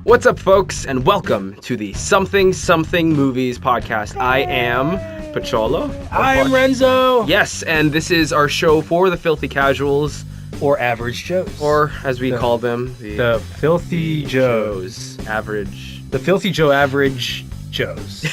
What's up, folks, and welcome to the Something Movies podcast. I am Pocholo. I am Renzo. Yes, and this is our show for the filthy casuals. Or average Joes. Or, as we call them, the filthy Joes. Average. The filthy Joe average Joes.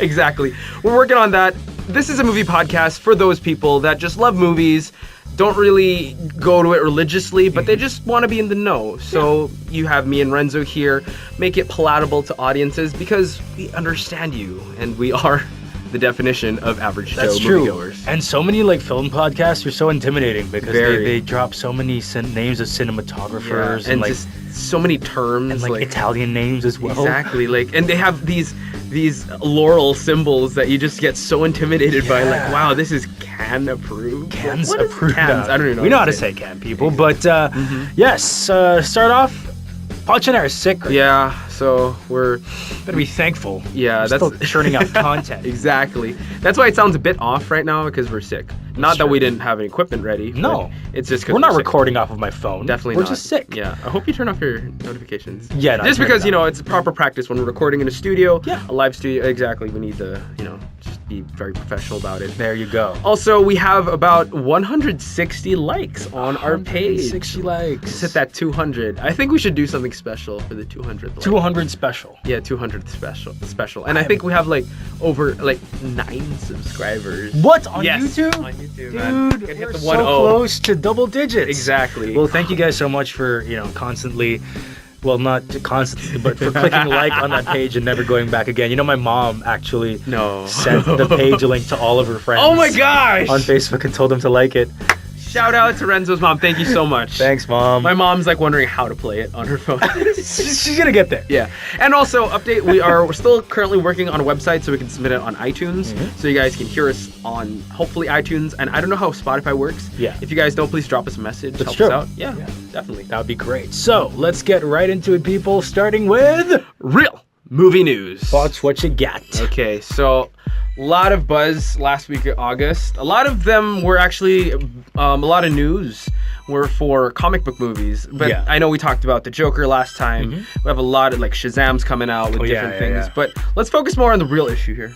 Exactly. We're working on that. This is a movie podcast for those people that just love movies, don't really go to it religiously, but they just want to be in the know. So you have me and Renzo here, make it palatable to audiences because we understand you, and we are the definition of average Joe moviegoers. And so many film podcasts are so intimidating because they drop so many names of cinematographers and just so many terms and Italian names as well. Exactly, and they have these laurel symbols that you just get so intimidated by. Wow, this is can approved. Cans approved. Cans? I don't even know. We know how to say can, people, but yes. Start off. Poch and I are sick. Yeah, so we're gonna be thankful. Yeah, we're that's still churning out content. Exactly. That's why it sounds a bit off right now because we're sick. Not that we didn't have any equipment ready. No, it's just because we're not recording off of my phone. Definitely we're not. We're just sick. Yeah, I hope you turn off your notifications. Yeah, just because it's proper practice when we're recording in a studio. Yeah, a live studio. Exactly. We need to just be very professional about it. There you go. Also, we have about 160 likes on our page. 160 likes. Let's hit that 200. I think we should do something special for the 200th. 200 special. Yeah, 200th special. And I think we have over 9 subscribers. What? On YouTube? On YouTube, dude, man. We're so close to double digits. Exactly. Well, thank you guys so much for constantly. Well, not constantly, but for clicking like on that page and never going back again. My mom actually sent the page a link to all of her friends. Oh my gosh! On Facebook and told them to like it. Shout out to Renzo's mom. Thank you so much. Thanks, Mom. My mom's wondering how to play it on her phone. She's gonna get there. Yeah. And also, update, we're still currently working on a website so we can submit it on iTunes. So you guys can hear us on, hopefully, iTunes. And I don't know how Spotify works. Yeah. If you guys don't, please drop us a message. That's help true. us out. Yeah, definitely. That would be great. So, let's get right into it, people, starting with real movie news. Thoughts, what you got? Okay, so a lot of buzz last week of August. A lot of them were actually, a lot of news were for comic book movies. But I know we talked about the Joker last time. We have a lot of Shazam's coming out with different things. But let's focus more on the real issue here.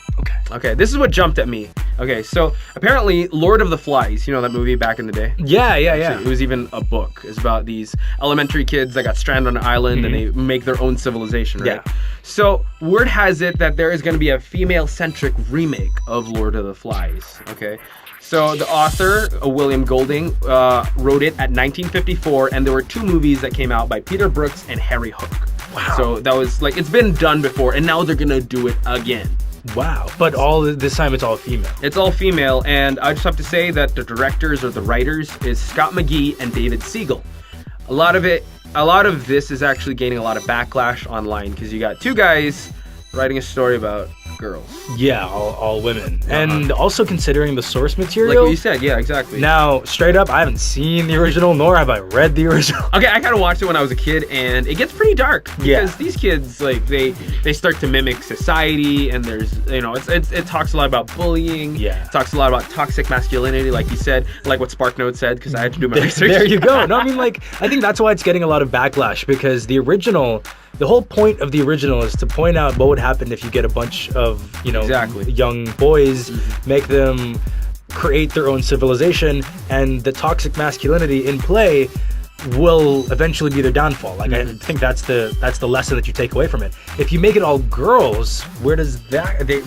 Okay, this is what jumped at me. Okay, so apparently Lord of the Flies, that movie back in the day? Yeah. Actually, it was even a book. It's about these elementary kids that got stranded on an island and they make their own civilization, right? Yeah. So word has it that there is going to be a female-centric remake of Lord of the Flies, okay? So the author, William Golding, wrote it at 1954, and there were 2 movies that came out by Peter Brooks and Harry Hook. Wow. So that was it's been done before, and now they're going to do it again. Wow. But all this time it's all female. It's all female, and I just have to say that the directors or the writers is Scott McGee and David Siegel. A lot of this is actually gaining a lot of backlash online because you got 2 guys writing a story about girls. Yeah, all women. And also considering the source material. Like what you said, yeah, exactly. Now, straight up, I haven't seen the original, nor have I read the original. Okay, I kind of watched it when I was a kid, and it gets pretty dark. Because these kids, they start to mimic society, and there's, it talks a lot about bullying. Yeah. It talks a lot about toxic masculinity, like you said, like what SparkNote said, because I had to do my research. There you go. No, I mean, I think that's why it's getting a lot of backlash, because the whole point of the original is to point out what would happen if you get a bunch of, young boys, make them create their own civilization, and the toxic masculinity in play will eventually be their downfall. I think that's the lesson that you take away from it. If you make it all girls, where does that? They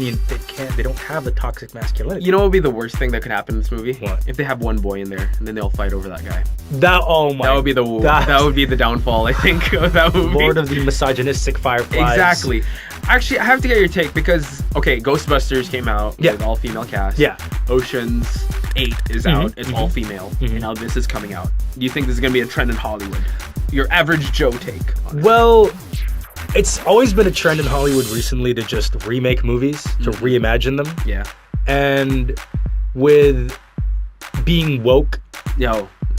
don't have the toxic masculinity. You know what would be the worst thing that could happen in this movie? What? If they have one boy in there and then they'll fight over that guy. That would be the downfall, I think, of that movie. Lord of the misogynistic fireflies. Exactly. Actually, I have to get your take because Ghostbusters came out with all female cast. Yeah. Ocean's 8 is out. It's all female. And now this is coming out. Do you think this is going to be a trend in Hollywood? Your average Joe take on it. Well, it's always been a trend in Hollywood recently to just remake movies, to reimagine them. Yeah. And with being woke,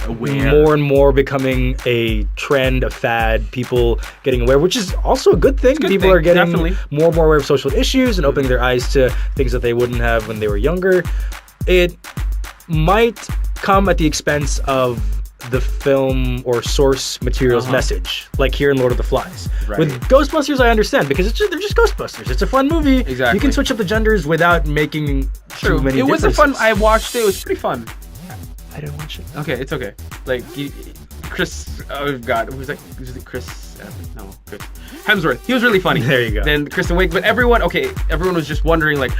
aware. More and more becoming a trend, a fad, people getting aware, which is also a good thing. People are getting more and more aware of social issues and opening their eyes to things that they wouldn't have when they were younger. It might come at the expense of the film or source material's message, like here in Lord of the Flies. Right. With Ghostbusters, I understand because they're just Ghostbusters. It's a fun movie. Exactly. You can switch up the genders without making too many It was differences. a fun. I watched it. It was pretty fun. I didn't watch it. Okay, it's okay. Like Chris, oh god, was it Chris? No, Chris Hemsworth. He was really funny. There you go. Then Kristen Wiig, but everyone was just wondering, like,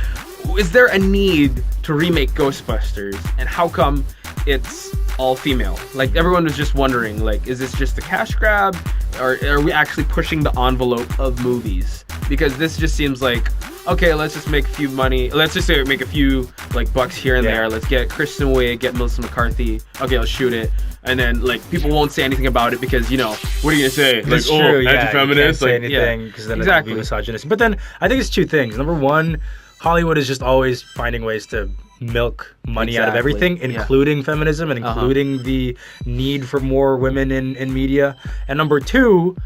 is there a need to remake Ghostbusters, and how come it's all female? Like, everyone was just wondering, like, is this just a cash grab, or are we actually pushing the envelope of movies? Because this just seems like, okay, let's just make a few money. Let's just say make a few like bucks here and there. Let's get Kristen Wiig, get Melissa McCarthy. Okay, let's shoot it. And then like people won't say anything about it because what are you gonna say? That's like, true, anti-feminist. You like, can't say anything because then exactly. it'll be misogynistic. But then I think it's two things. Number one, Hollywood is just always finding ways to milk money out of everything, including feminism and including the need for more women in media. And number two,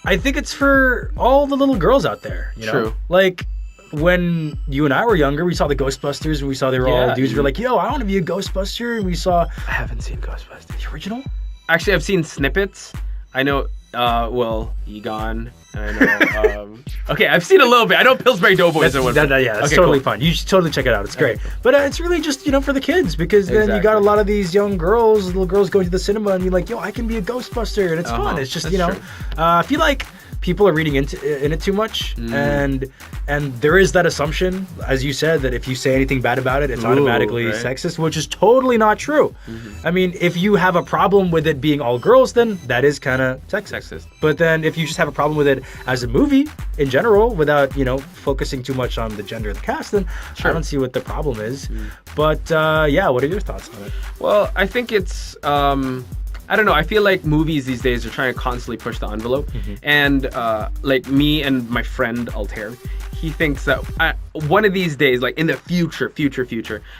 I think it's for all the little girls out there. You know? True. Like when you and I were younger, we saw the Ghostbusters and we saw they were all dudes. We were like, yo, I want to be a Ghostbuster. And we saw. I haven't seen Ghostbusters. The original? Actually, I've seen snippets. I know. Egon. I know. Okay, I've seen a little bit. I know Pillsbury Doughboys. That's totally fun. You should totally check it out. It's great. Okay, cool. But it's really just, for the kids because then you got a lot of these young girls, little girls going to the cinema and you're like, yo, I can be a Ghostbuster. And it's fun. It's just, I feel like people are reading in it too much. And there is that assumption, as you said, that if you say anything bad about it, it's automatically sexist, which is totally not true. I mean, if you have a problem with it being all girls, then that is kind of sexist. But then if you just have a problem with it as a movie in general, without, focusing too much on the gender of the cast, then I don't see what the problem is. But what are your thoughts on it? Well, I think it's I don't know. I feel like movies these days are trying to constantly push the envelope. And like me and my friend Altair, he thinks that one of these days, like in the future,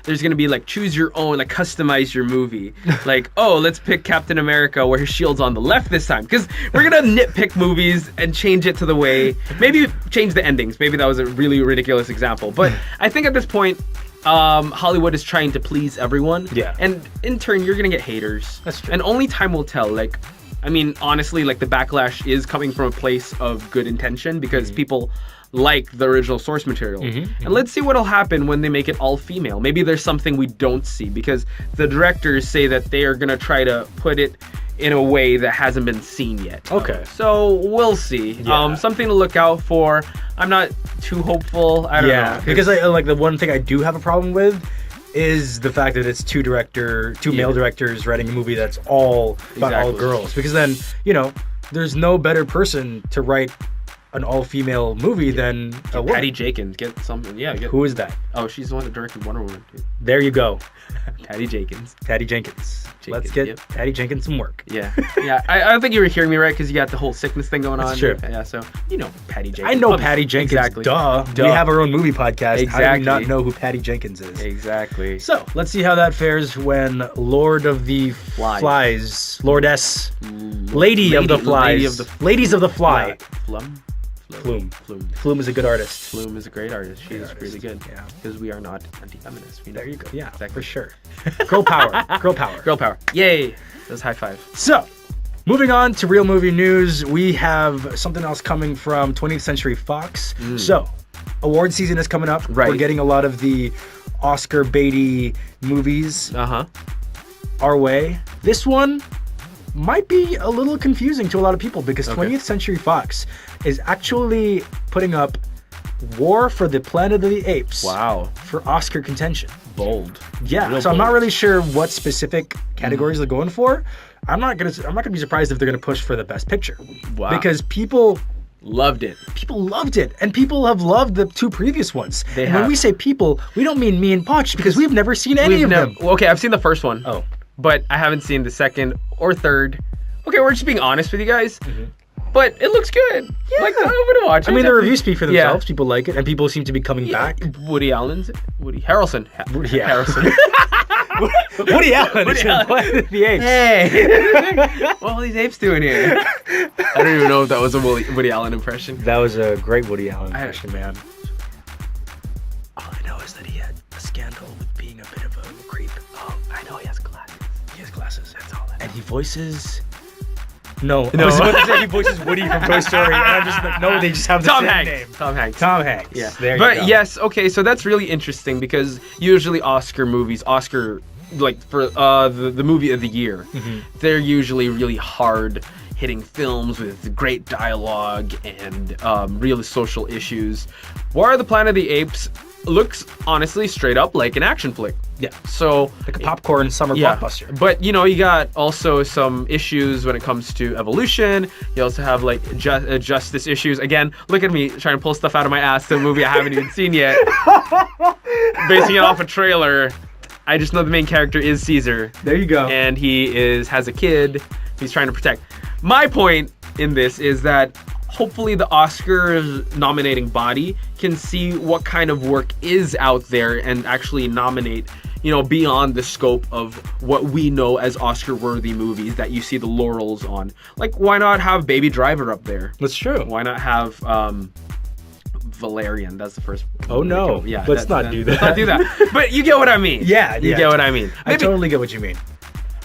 there's going to be like choose your own, like customize your movie. Like, oh, let's pick Captain America where his shield's on the left this time. Because we're going to nitpick movies and change it to the way, maybe change the endings. Maybe that was a really ridiculous example. But I think at this point, Hollywood is trying to please everyone. Yeah. And in turn, you're going to get haters. That's true. And only time will tell. Like, I mean, honestly, like the backlash is coming from a place of good intention because people like the original source material. And let's see what'll happen when they make it all female. Maybe there's something we don't see because the directors say that they are going to try to put it in a way that hasn't been seen yet. Okay. So we'll see. Yeah. Something to look out for. I'm not too hopeful. I don't know. Because like the one thing I do have a problem with is the fact that it's two male directors writing a movie that's all about all girls. Because then, there's no better person to write an all-female movie than a woman. Patty Jenkins. Get something. Yeah. Who is that? Oh, she's the one that directed Wonder Woman. There you go. Patty Jenkins. Let's get Patty Jenkins some work. Yeah. I don't think you were hearing me right because you got the whole sickness thing going on. That's true. Yeah, so Patty Jenkins. I know Patty Jenkins. Exactly. Duh. We have our own movie podcast. Exactly. How do you not know who Patty Jenkins is? Exactly. So let's see how that fares when Lord of the Flies, Lordess, Lady of the Flies, Ladies of the Fly. Flume is a good artist. Flume is a great artist. She is really good. Yeah. Because we are not anti-feminist. There you go. Yeah, exactly. For sure. Girl power. Girl power. Girl power. Yay. That's high five. So, moving on to real movie news, we have something else coming from 20th Century Fox. So, award season is coming up. Right. We're getting a lot of the Oscar baity movies our way. This one might be a little confusing to a lot of people because 20th Century Fox is actually putting up War for the Planet of the Apes. Wow. For Oscar contention. Bold. Yeah. Real so bold. I'm not really sure what specific categories they're going for. I'm not gonna be surprised if they're gonna push for the Best Picture. Wow. Because people loved it. People loved it, and people have loved the two previous ones. And when we say people, we don't mean me and Poch because we've never seen any of them. Okay, I've seen the first one. Oh. But I haven't seen the second or third. Okay, we're just being honest with you guys. But it looks good. Yeah. Like, I'm gonna watch it. I mean, the reviews speak for themselves. Yeah. People like it, and people seem to be coming back. Woody Harrelson. Woody Harrelson. Woody Allen is in Planet of the Apes. Hey! What are these apes doing here? I don't even know if that was a Woody Allen impression. That was a great Woody Allen impression, man. All I know is that he had a scandal with being a bit of a creep. Oh, I know he has glasses. He has glasses, that's all. And he voices... No, I was about to say he voices Woody from Toy Story, and I'm just like, no, they just have the same name. Tom Hanks. Tom Hanks. Yeah. There you go. But yes, okay, so that's really interesting because usually Oscar movies, like for the movie of the year, they're usually really hard hitting films with great dialogue and real social issues. War of the Planet of the Apes looks honestly straight up like an action flick. Yeah. So like a popcorn summer blockbuster. But you know, you got also some issues when it comes to evolution. You also have like justice issues. Again, look at me trying to pull stuff out of my ass to a movie I haven't even seen yet. Basing it off a trailer. I just know the main character is Caesar. There you go. And he has a kid he's trying to protect. My point in this is that hopefully the Oscars nominating body can see what kind of work is out there and actually nominate, you know, beyond the scope of what we know as Oscar-worthy movies that you see the laurels on. Like, why not have Baby Driver up there? That's true. Why not have Valerian? That's the first. Oh no! Yeah, let's not do that. Let's not do that. But you get what I mean. Yeah, you get what I mean. I totally get what you mean.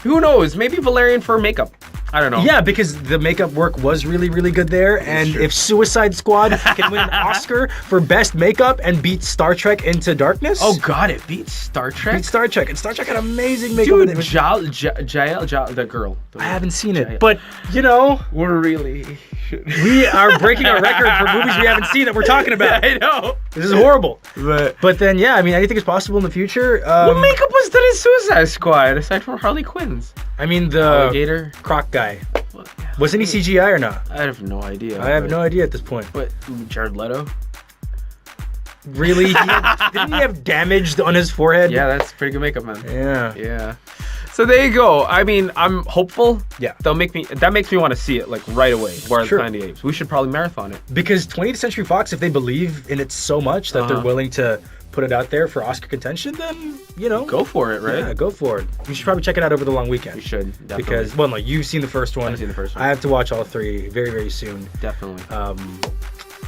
Who knows? Maybe Valerian for makeup. I don't know. Yeah, because the makeup work was really, really good there. And if Suicide Squad can win an Oscar for best makeup and beat Star Trek Into Darkness. Oh God, it beats Star Trek. Beat Star Trek, and Star Trek had amazing makeup. Dude, Jael, the girl. I haven't seen it, but you know, we are breaking our record for movies we haven't seen that we're talking about. I know. This is horrible. But then, yeah, I mean, anything is possible in the future. What makeup was done in Suicide Squad aside from Harley Quinn's? I mean, the alligator croc guy. Wasn't he CGI or not? I have no idea. I have no idea at this point. But Jared Leto? Really? Didn't he have damage on his forehead? Yeah, that's pretty good makeup, man. Yeah. So there you go. I mean, I'm hopeful. Yeah. That makes me want to see it like right away. War of the Planet of the Apes. We should probably marathon it. Because 20th Century Fox, if they believe in it so much that they're willing to put it out there for Oscar contention, then, you know. Go for it, right? Yeah, go for it. You should probably check it out over the long weekend. We should, definitely. Because, well, no, you've seen the first one. I've seen the first one. I have to watch all three very, very soon. Definitely.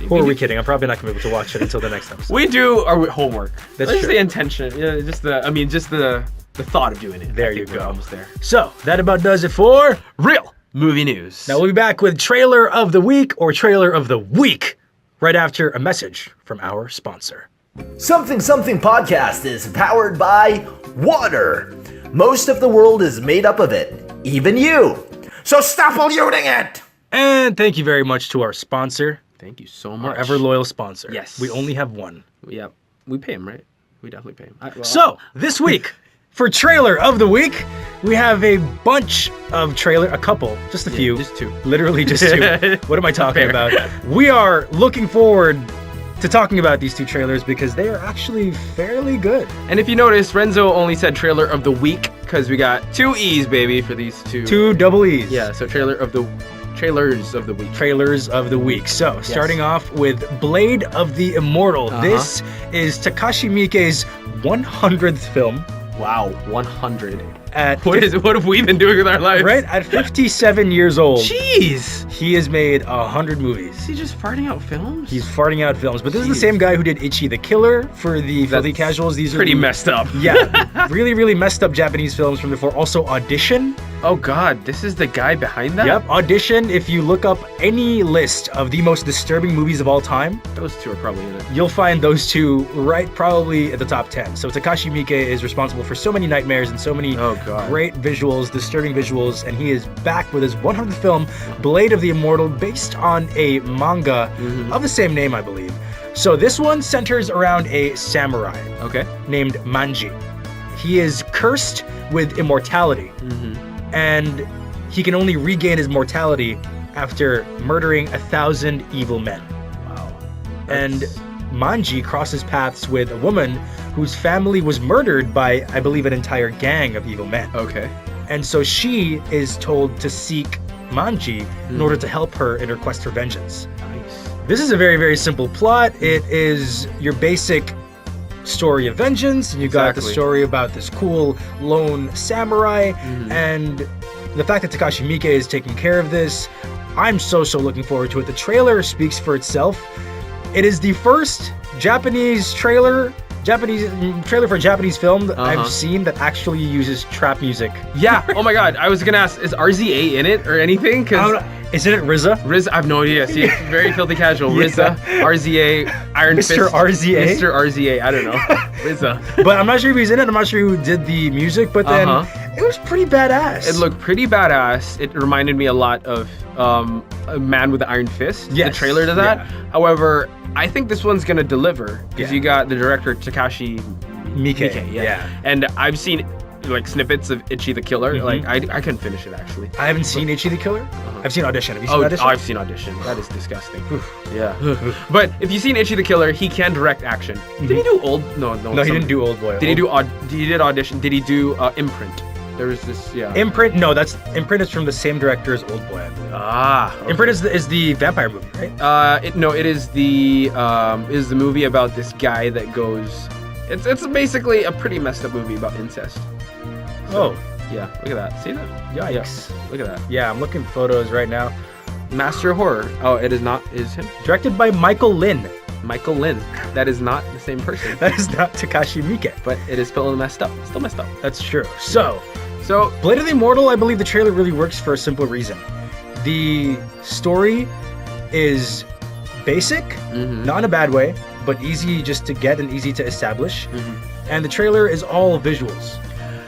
Who are we kidding? I'm probably not going to be able to watch it until the next episode. We do our homework. That's just true. the intention. Yeah, just the thought of doing it. There you go. We're almost there. So, that about does it for Real Movie News. Now we'll be back with Trailer of the Week or Trailer of the Week right after a message from our sponsor. Something Something Podcast is powered by water. Most of the world is made up of it, even you. So stop polluting it! And thank you very much to our sponsor. Thank you so much. Our ever loyal sponsor. Yes. We only have one. Yep. We pay him, right? We definitely pay him. So, this week, for Trailer of the Week, we have a bunch of a couple, just a few. Just two. Literally just two. What am I talking about? We are looking forward to talking about these two trailers because they are actually fairly good. And if you notice, Renzo only said Trailer of the Week because we got two E's, baby, for these two. Two double E's. Yeah, so Trailers of the Week. Trailers of the Week. So, starting off with Blade of the Immortal. This is Takashi Miike's 100th film. Wow, 100. What have we been doing with our lives? Right? At 57 years old. Jeez! He has made 100 movies. Is he just farting out films? He's farting out films. But this is the same guy who did Ichi the Killer for the Filthy Casuals. These are pretty messed up. Yeah. Really, really messed up Japanese films from before. Also, Audition. Oh God, this is the guy behind that? Yep, Audition. If you look up any list of the most disturbing movies of all time, those two are probably in it. You'll find those two probably at the top 10. So Takashi Miike is responsible for so many nightmares and so many great visuals, disturbing visuals, and he is back with his 100th film, Blade of the Immortal, based on a manga of the same name, I believe. So this one centers around a samurai named Manji. He is cursed with immortality. And he can only regain his mortality after murdering 1,000 evil men. Wow. And Manji crosses paths with a woman whose family was murdered by, I believe, an entire gang of evil men. Okay. And so she is told to seek Manji in order to help her in her quest for vengeance. Nice. This is a very, very simple plot. It is your basic story of vengeance, and you got the story about this cool lone samurai, and the fact that Takashi Miike is taking care of this, I'm so looking forward to it. The trailer speaks for itself. It is the first Japanese trailer Japanese trailer for a Japanese film that I've seen that actually uses trap music. Yeah. Oh my God. I was gonna ask, is RZA in it or anything? Cause isn't it RZA? RZA. I have no idea. See, it's very filthy casual. RZA, RZA, Iron Fist. Mr. RZA. Mr. RZA. I don't know. RZA. But I'm not sure if he's in it. I'm not sure who did the music. But then it was pretty badass. It looked pretty badass. It reminded me a lot of A Man with the Iron Fist. Yes. The trailer to that. Yeah. However, I think this one's gonna deliver because you got the director Takashi Miike. Yeah. And I've seen like snippets of Ichi the Killer. Like I couldn't finish it actually. I haven't seen Ichi the Killer. I've seen Audition. Have you seen Audition? Oh, I've seen Audition. That is disgusting. Yeah. But if you've seen Ichi the Killer, he can direct action. Did he do Old? No, he didn't do Old Boy. Did he do? He did Audition. Did he do Imprint? There was this, Imprint. No, Imprint is from the same director as Old Boy, I believe. Okay. Imprint is the vampire movie, right? It is the movie about this guy that goes. It's basically a pretty messed up movie about incest. So, yeah, look at that. See that? Yikes! Yeah, look at that. Yeah, I'm looking at photos right now. Master of Horror. Oh, it is not. Is him? Directed by Michael Lynn. Michael Lynn. That is not the same person. That is not Takashi Miike. But it is still messed up. Still messed up. That's true. So Blade of the Immortal, I believe the trailer really works for a simple reason. The story is basic, not in a bad way, but easy just to get and easy to establish. And the trailer is all visuals.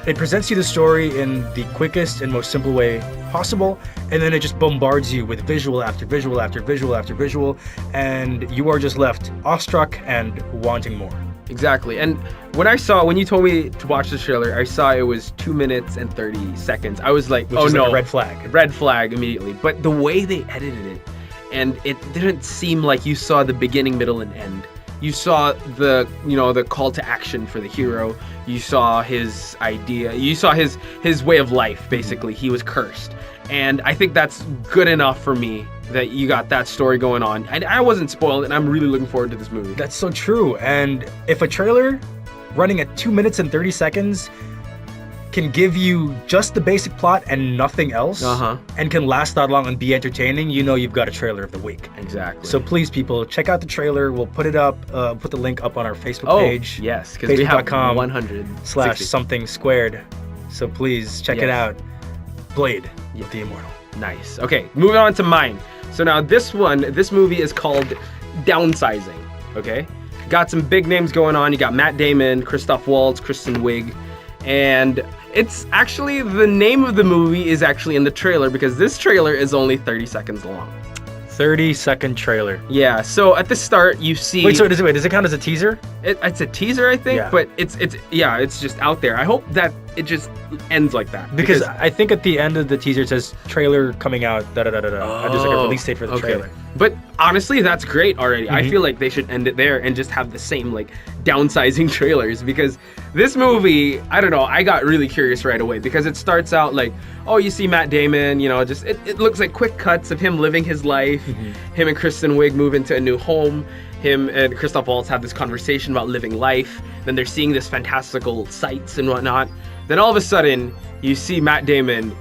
It presents you the story in the quickest and most simple way possible, and then it just bombards you with visual after visual after visual after visual, and you are just left awestruck and wanting more. Exactly. And when you told me to watch the trailer, I saw it was 2 minutes and 30 seconds. I was like, Which is like a red flag. Red flag immediately. But the way they edited it, and it didn't seem like you saw the beginning, middle, and end. You saw the call to action for the hero. You saw his idea. You saw his way of life, basically. He was cursed. And I think that's good enough for me that you got that story going on. I wasn't spoiled, and I'm really looking forward to this movie. That's so true. And if a trailer running at 2 minutes and 30 seconds can give you just the basic plot and nothing else, and can last that long and be entertaining, you know you've got a trailer of the week. Exactly. So please, people, check out the trailer. We'll put it up, put the link up on our Facebook page. Yes, because we have 100/something squared. So please check it out. Blade of the Immortal. Nice. Okay, moving on to mine. So now this movie is called Downsizing. Okay, got some big names going on. You got Matt Damon, Christoph Waltz, Kristen Wiig, and it's actually, the name of the movie is actually in the trailer because this trailer is only 30 seconds long. 30-second trailer. Yeah, so at the start you see... Wait, does it count as a teaser? It's a teaser, I think, but it's just out there. I hope that it just ends like that. Because I think at the end of the teaser it says trailer coming out, da-da-da-da-da. Just like a release date for the trailer. But honestly, that's great already. I feel like they should end it there and just have the same, like, downsizing trailers, because this movie, I don't know, I got really curious right away because it starts out like, oh, you see Matt Damon, just it looks like quick cuts of him living his life. Him and Kristen Wiig move into a new home. Him and Christoph Waltz have this conversation about living life. Then they're seeing this fantastical sights and whatnot. Then all of a sudden, you see Matt Damon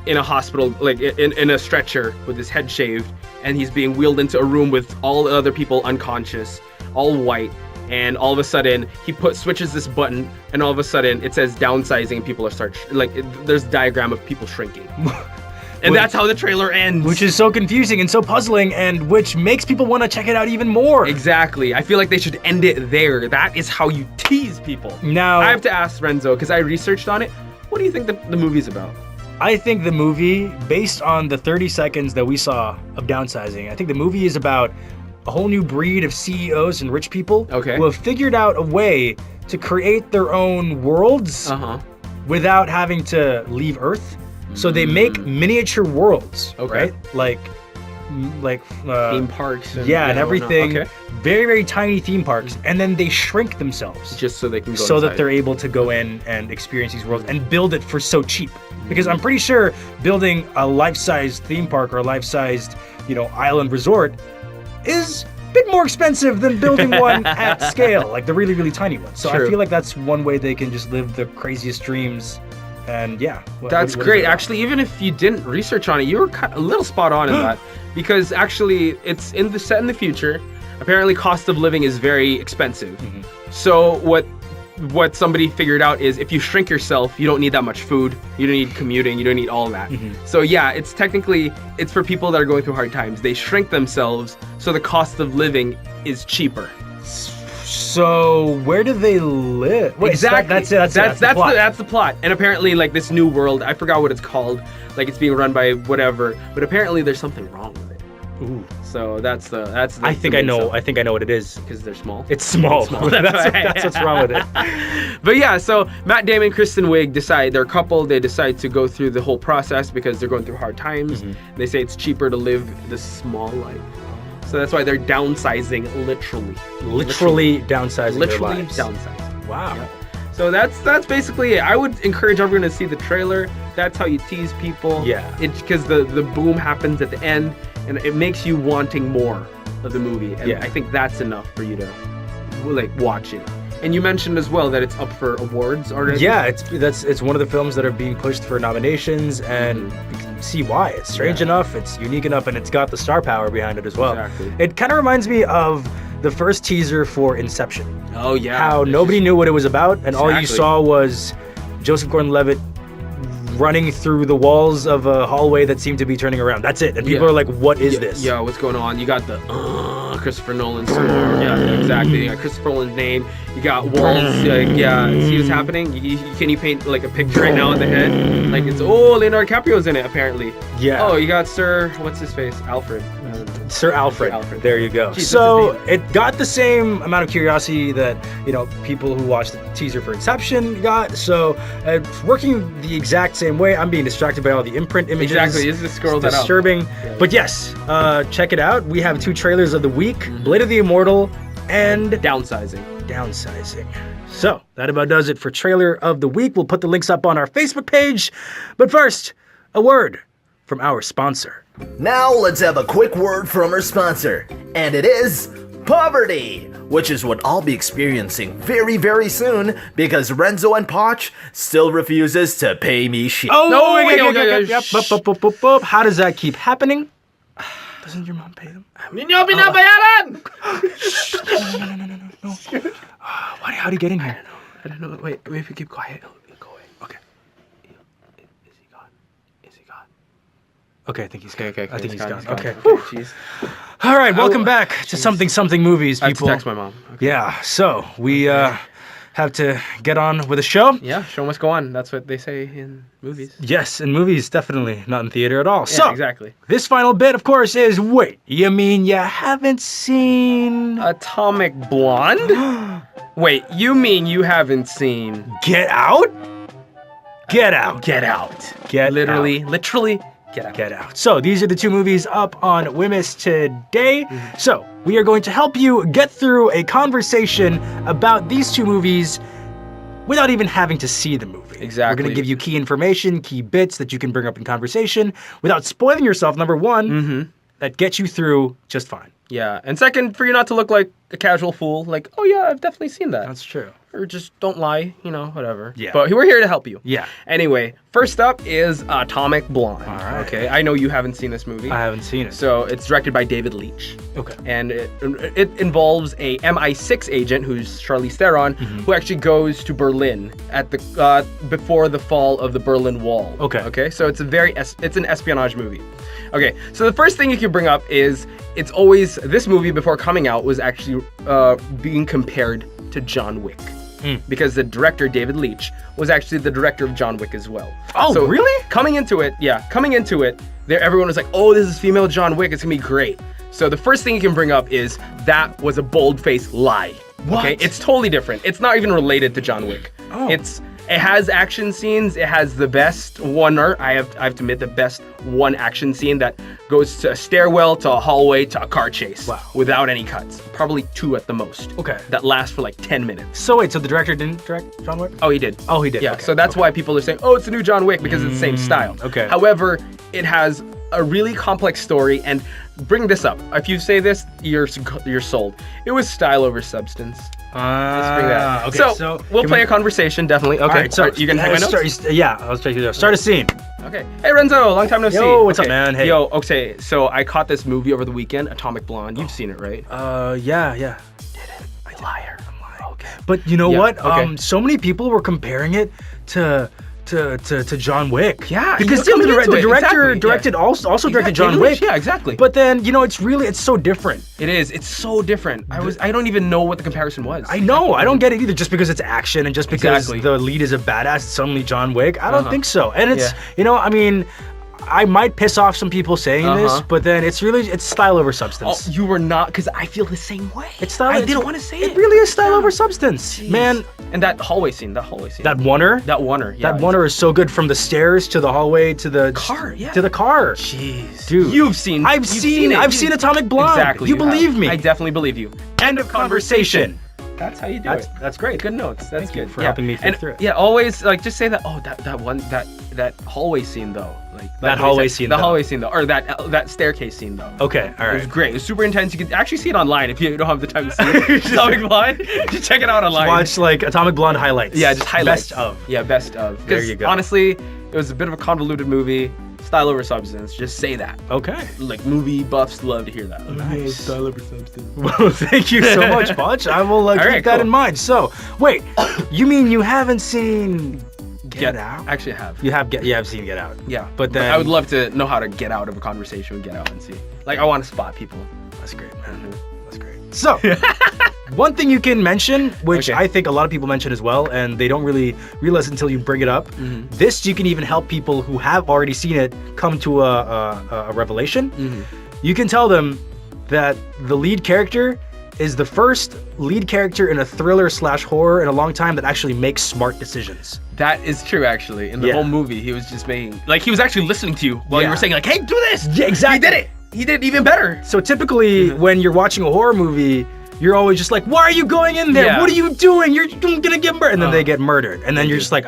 in a hospital, like in a stretcher with his head shaved, and he's being wheeled into a room with all the other people unconscious, all white. And all of a sudden, he switches this button, and all of a sudden, it says downsizing, and people there's a diagram of people shrinking. And that's how the trailer ends. Which is so confusing and so puzzling, and which makes people want to check it out even more. Exactly. I feel like they should end it there. That is how you tease people. Now, I have to ask Renzo, because I researched on it, what do you think the movie's about? I think the movie, based on the 30 seconds that we saw of downsizing, I think the movie is about a whole new breed of CEOs and rich people who have figured out a way to create their own worlds without having to leave Earth. So they make miniature worlds, right? Like theme parks. And everything. Very, very tiny theme parks. And then they shrink themselves. Just so they can go so inside. That they're able to go in and experience these worlds and build it for so cheap. Because I'm pretty sure building a life-sized theme park or a life-sized, island resort is a bit more expensive than building one at scale, like the really, really tiny one. So I feel like that's one way they can just live the craziest dreams. And that's great. Actually, even if you didn't research on it, you were a little spot on in that, because actually it's set in the future. Apparently, cost of living is very expensive. So what somebody figured out is if you shrink yourself, you don't need that much food, you don't need commuting, you don't need all of that. So yeah, it's for people that are going through hard times. They shrink themselves, so the cost of living is cheaper. So where do they live? Wait, exactly. That's the plot. And apparently, like, this new world, I forgot what it's called. Like, it's being run by whatever. But apparently, there's something wrong with it. Ooh. So that's the. I think I know what it is. Because they're small. It's small. That's what's wrong with it. But yeah, so Matt Damon, Kristen Wiig they're a couple. They decide to go through the whole process because they're going through hard times. They say it's cheaper to live the small life. So that's why they're downsizing, literally downsizing. Literally their lives. downsizing. Wow. Yep. So that's basically it. I would encourage everyone to see the trailer. That's how you tease people. Yeah. It's because the boom happens at the end, and it makes you wanting more of the movie. And I think that's enough for you to like watch it. And you mentioned as well that it's up for awards already. Yeah, it's one of the films that are being pushed for nominations, and you can see why. It's strange enough, it's unique enough, and it's got the star power behind it as well. Exactly. It kind of reminds me of the first teaser for Inception. Oh yeah. How nobody knew what it was about, and all you saw was Joseph Gordon-Levitt running through the walls of a hallway that seemed to be turning around. That's it. And people are like, what is this? Yeah, what's going on? You got the Christopher Nolan sword. Yeah, exactly. You got Christopher Nolan's name. You got walls. See what's happening? Can you paint like a picture right now in the head? Like it's, Leonardo DiCaprio's in it apparently. Yeah. Oh, you got Sir, what's his face? Alfred. Sir Alfred. There you go. Jeez, so it got the same amount of curiosity that, people who watched the teaser for Inception got. So it's working the exact same way. I'm being distracted by all the imprint images. Exactly. Just scroll that out. Disturbing. Yeah. But yes, check it out. We have 2 trailers of the week: Blade of the Immortal and Downsizing. So that about does it for trailer of the week. We'll put the links up on our Facebook page. But first, a word from our sponsor. Now let's have a quick word from our sponsor, and it is poverty, which is what I'll be experiencing very, very soon because Renzo and Poch still refuses to pay me shit. Oh, how does that keep happening? Doesn't your mom pay them? Ninyo binabayaran! No. How do you get in here? I don't know. Wait, if you keep quiet, it'll go away. Okay. Is he gone? Okay, I think he's gone. Okay. I think he's gone. Okay. Jeez. All right, welcome back to Something Movies, people. I have to text my mom. Okay. Yeah, so we have to get on with the show. Yeah, show must go on. That's what they say in movies. Yes, in movies, definitely. Not in theater at all. Yeah, so, exactly. This final bit, of course, is, wait, you mean you haven't seen... Atomic Blonde? Wait, you mean you haven't seen... Get Out? Get Out. Literally, Get Out. So these are the 2 movies up on Wimmis today. So we are going to help you get through a conversation about these 2 movies without even having to see the movie. Exactly. We're going to give you key information, key bits that you can bring up in conversation without spoiling yourself, number 1, that gets you through just fine. Yeah, and second, for you not to look like a casual fool, like, oh yeah, I've definitely seen that. That's true. Or just don't lie, whatever. Yeah. But we're here to help you. Yeah. Anyway, first up is Atomic Blonde. All right. Okay, I know you haven't seen this movie. I haven't seen it. So it's directed by David Leitch. Okay. And it involves a MI6 agent who's Charlize Theron, who actually goes to Berlin at the before the fall of the Berlin Wall. Okay. Okay. So it's it's an espionage movie. Okay. So the first thing you can bring up is this movie before coming out was actually being compared to John Wick. Because the director, David Leitch, was actually the director of John Wick as well. Oh, so really? Coming into it, everyone was like, oh, this is female John Wick, it's gonna be great. So the first thing you can bring up is that was a bold-faced lie. What? Okay, it's totally different. It's not even related to John Wick. Oh. It has action scenes. It has the best I have to admit, the best one action scene that goes to a stairwell, to a hallway, to a car chase. Wow. Without any cuts. Probably 2 at the most. Okay. That last for like 10 minutes. So wait, so the director didn't direct John Wick? Oh, he did. Oh, he did. Yeah, Okay. so that's why people are saying, oh, it's a new John Wick, because it's the same style. Okay. However, it has a really complex story, and bring this up. If you say this, you're sold. It was style over substance. Let's bring that up. Okay, so we'll play a conversation, definitely. Okay, all right, so you can have my notes? I'll start you there. Start a scene. Okay. Hey, Renzo, long time no see. Yo, what's up, man? Hey. Yo, okay, so I caught this movie over the weekend, Atomic Blonde. You've seen it, right? Yeah. Liar. But you know what? Okay. So many people were comparing it to John Wick. Yeah, because you're the coming into it. director Exactly, directed yeah. also directed John English, Wick. yeah, exactly. But then it's so different. It is. It's so different. I don't even know what the comparison was. I know. I don't get it either. Just because it's action and just because the lead is a badass, it's suddenly John Wick. I don't think so. And it's I mean, I might piss off some people saying this, but then it's style over substance. Oh, you were not, because I feel the same way. It's style. I didn't want to say it. It really is style over substance, man. And that hallway scene. That oneer. Yeah. That oneer is so good, from the stairs to the hallway to the car. Yeah. To the car. Jeez, dude. I've seen Atomic Blonde. Exactly. You believe me? I definitely believe you. End of conversation. That's how you do it. That's great. Good notes. That's Thank good you for helping me think through it. Yeah, always just say that. Oh, that hallway scene though. That hallway scene. The hallway scene though, or that staircase scene though. Okay, all right. It was great. It was super intense. You could actually see it online if you don't have the time to see it. Atomic Blonde. Just check it out online. Watch Atomic Blonde highlights. Yeah, just highlights. Best of. Yeah, best of. There you go. Honestly, it was a bit of a convoluted movie. Style over substance. Just say that. Okay. Movie buffs love to hear that. Nice. Style over substance. Well, thank you so much, Poch. I will keep that in mind. So, wait, you mean you haven't seen Get Out? Actually, I have. You have seen Get Out. Yeah. But then I would love to know how to get out of a conversation with Get Out and see. I want to spot people. That's great, man. That's great. So, one thing you can mention, which I think a lot of people mention as well, and they don't really realize until you bring it up. This, you can even help people who have already seen it come to a revelation. You can tell them that the lead character is the first lead character in a thriller / horror in a long time that actually makes smart decisions. That is true, actually. In the whole movie, he was just making, he was actually listening to you while you were saying, hey, do this. Yeah, exactly. He did it. He did it even better. So typically, when you're watching a horror movie, you're always just like, why are you going in there? What are you doing? You're gonna get murdered. And then they get murdered. And then you're just like,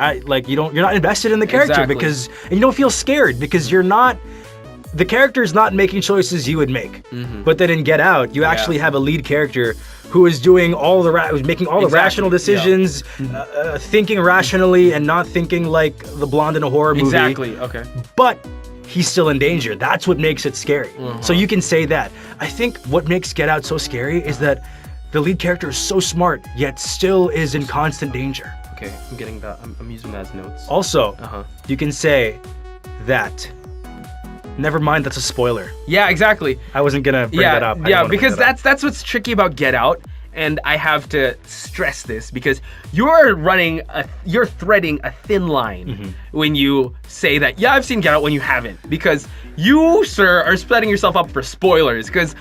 you're not invested in the character and you don't feel scared because the character is not making choices you would make. But then in Get Out, you actually have a lead character who is doing who's making all the rational decisions, thinking rationally and not thinking like the blonde in a horror movie. Exactly, okay. But he's still in danger. That's what makes it scary. So you can say that. I think what makes Get Out so scary is that the lead character is so smart, yet still is in constant danger. Okay, I'm getting that. I'm using that as notes. Also, you can say that. Never mind, that's a spoiler. Yeah, exactly. I wasn't gonna bring that up. Yeah, because that's what's tricky about Get Out, and I have to stress this because you're threading a thin line when you say that. Yeah, I've seen Get Out when you haven't, because you, sir, are splitting yourself up for spoilers. Because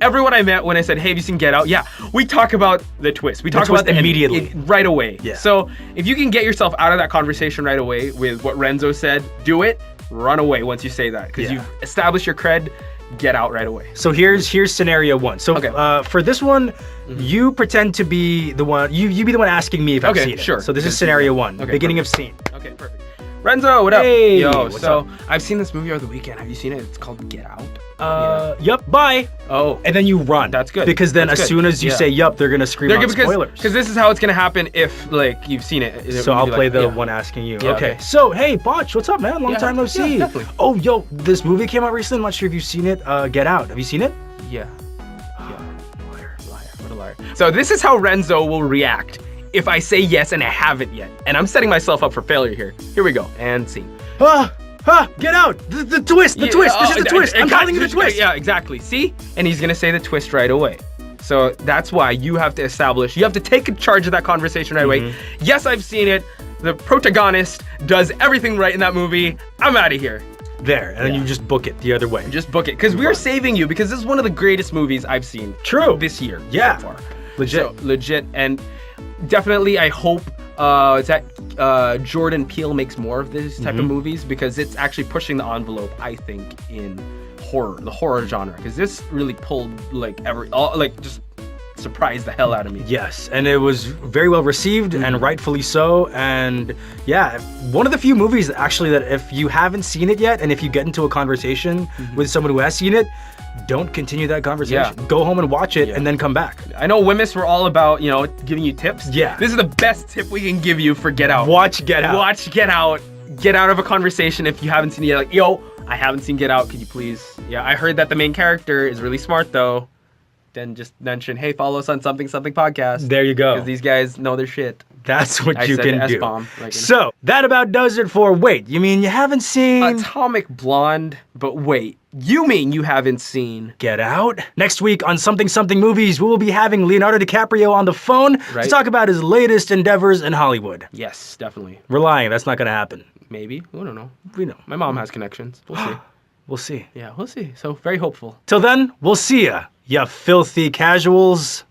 everyone I met when I said, hey, have you seen Get Out? Yeah, we talk about the twist. We talk about the immediately, right away. Yeah. So if you can get yourself out of that conversation right away with what Renzo said, do it. Run away once you say that, because you've established your cred. Get out right away. So here's scenario one. So for this one, you pretend to be the one. You be the one asking me if I've seen it. Sure. So this is scenario one. Beginning of scene. Okay, perfect. Renzo, what up? Hey, Yo, what's so up? I've seen this movie over the weekend. Have you seen it? It's called Get Out. Yup, bye. Oh. And then you run. That's good. Because then That's as good. soon as you say yup, they're gonna scream out spoilers. Because this is how it's gonna happen if you've seen it. So I'll play the one asking you. Yeah, okay. So hey, Poch, what's up, man? Long time no see. Yeah, definitely. Oh, yo, this movie came out recently. I'm not sure if you've seen it. Get Out. Have you seen it? Yeah. Liar. What a liar. So this is how Renzo will react if I say yes and I haven't yet. And I'm setting myself up for failure here. Here we go. And scene. Get Out! The twist! This is the twist! I'm telling you the twist! Yeah, exactly. See? And he's gonna say the twist right away. So that's why you have to take charge of that conversation right away. Yes, I've seen it. The protagonist does everything right in that movie. I'm out of here. There, and then you just book it the other way. Just book it. Because we're saving you, because this is one of the greatest movies I've seen this year. Yeah. So far. Legit. So, legit. And definitely I hope Jordan Peele makes more of this type of movies, because it's actually pushing the envelope, I think, in the horror genre, because this really pulled just surprised the hell out of me. Yes, and it was very well received and rightfully so. And yeah, one of the few movies that actually that if you haven't seen it yet, and if you get into a conversation with someone who has seen it, don't continue that conversation. Yeah. Go home and watch it and then come back. I know Wimmis were all about, giving you tips. Yeah. This is the best tip we can give you for Get Out. Watch Get Out. Watch Get Out. Get out of a conversation if you haven't seen it yet. Like, yo, I haven't seen Get Out. Could you please? Yeah, I heard that the main character is really smart, though. then just mention, hey, follow us on something podcast. There you go. Because these guys know their shit. That's what you can do. S-bomb, So, that about does it for Wait, you mean you haven't seen... Atomic Blonde, but wait, you mean you haven't seen... Get Out? Next week on Something Movies, we will be having Leonardo DiCaprio on the phone to talk about his latest endeavors in Hollywood. Yes, definitely. We're lying, that's not gonna happen. Maybe, we don't know. We know. My mom has connections. We'll see. We'll see. Yeah, we'll see. So, very hopeful. Till then, we'll see ya, ya filthy casuals.